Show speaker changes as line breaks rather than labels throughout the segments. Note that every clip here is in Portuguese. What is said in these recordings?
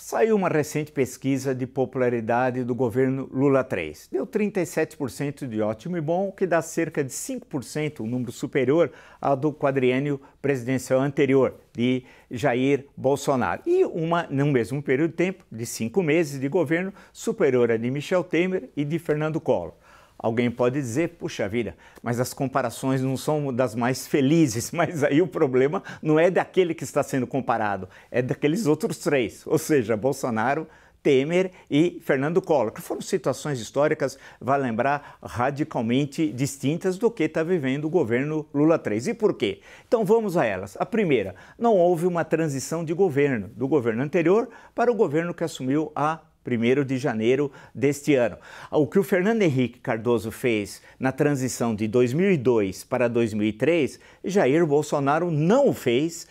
Saiu uma recente pesquisa de popularidade do governo Lula III. Deu 37% de ótimo e bom, o que dá cerca de 5%, um número superior ao do quadriênio presidencial anterior, de Jair Bolsonaro. E no mesmo período de tempo, de 5 meses de governo, superior a de Michel Temer e de Fernando Collor. Alguém pode dizer, puxa vida, mas as comparações não são das mais felizes, mas aí o problema não é daquele que está sendo comparado, é daqueles outros três, ou seja, Bolsonaro, Temer e Fernando Collor, que foram situações históricas, vale lembrar, radicalmente distintas do que está vivendo o governo Lula III. E por quê? Então vamos a elas. A primeira, não houve uma transição de governo, do governo anterior para o governo que assumiu a 1º de janeiro deste ano. O que o Fernando Henrique Cardoso fez na transição de 2002 para 2003, Jair Bolsonaro não o fez,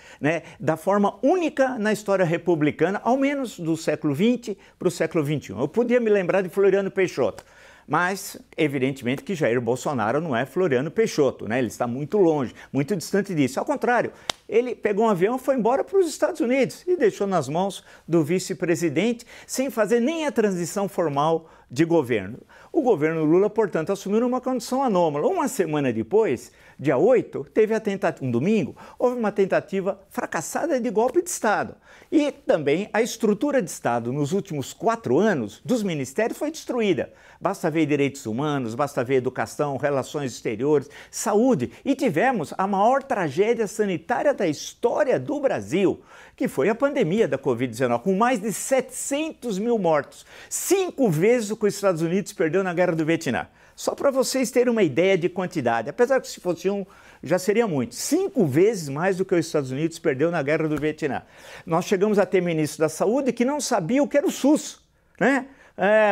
da forma única na história republicana, ao menos do século XX para o século XXI. Eu podia me lembrar de Floriano Peixoto, mas, evidentemente, que Jair Bolsonaro não é Floriano Peixoto, ele está muito longe, muito distante disso. Ao contrário, ele pegou um avião e foi embora para os Estados Unidos e deixou nas mãos do vice-presidente, sem fazer nem a transição formal de governo. O governo Lula, portanto, assumiu uma condição anômala. Uma semana depois, dia 8, teve a tentativa, um domingo, houve uma tentativa fracassada de golpe de Estado. E também a estrutura de Estado nos últimos 4 anos dos ministérios foi destruída. Basta ver direitos humanos, basta ver educação, relações exteriores, saúde. E tivemos a maior tragédia sanitária da história do Brasil, que foi a pandemia da Covid-19, com mais de 700 mil mortos. 5 vezes o que os Estados Unidos perdeu na Guerra do Vietnã. Só para vocês terem uma ideia de quantidade, apesar que se fosse um, já seria muito. 5 vezes mais do que os Estados Unidos perdeu na Guerra do Vietnã. Nós chegamos a ter ministro da Saúde que não sabia o que era o SUS,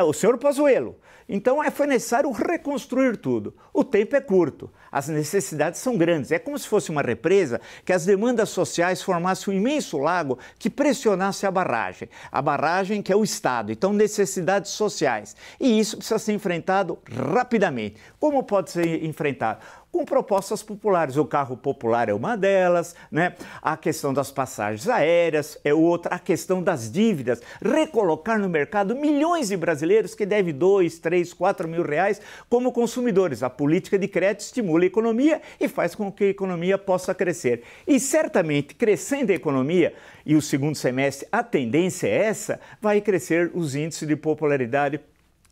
o senhor Pazuello. Então foi necessário reconstruir tudo. O tempo é curto, as necessidades são grandes. É como se fosse uma represa que as demandas sociais formassem um imenso lago que pressionasse a barragem que é o Estado. Então, necessidades sociais. E isso precisa ser enfrentado rapidamente. Como pode ser enfrentado? Com propostas populares. O carro popular é uma delas, A questão das passagens aéreas é outra, a questão das dívidas, recolocar no mercado milhões de brasileiros que devem 2, 3, 4 mil reais como consumidores. A política de crédito estimula a economia e faz com que a economia possa crescer. E certamente, crescendo a economia, e o segundo semestre, a tendência é essa, vai crescer os índices de popularidade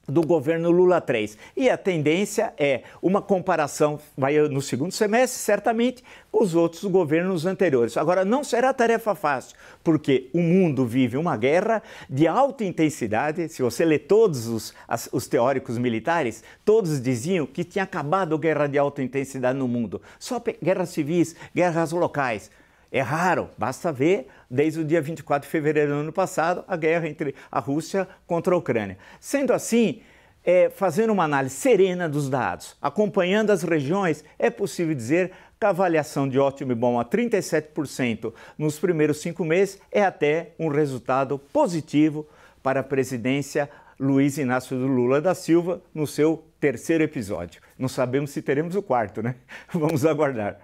do governo Lula III. E a tendência é uma comparação, vai no segundo semestre, certamente, com os outros governos anteriores. Agora, não será tarefa fácil, porque o mundo vive uma guerra de alta intensidade. Se você lê todos os teóricos militares, todos diziam que tinha acabado a guerra de alta intensidade no mundo. Só guerras civis, guerras locais. É raro, basta ver, desde o dia 24 de fevereiro do ano passado, a guerra entre a Rússia contra a Ucrânia. Sendo assim, fazendo uma análise serena dos dados, acompanhando as regiões, é possível dizer que a avaliação de ótimo e bom a 37% nos primeiros 5 meses é até um resultado positivo para a presidência Luiz Inácio Lula da Silva no seu 3º episódio. Não sabemos se teremos o 4º, Vamos aguardar.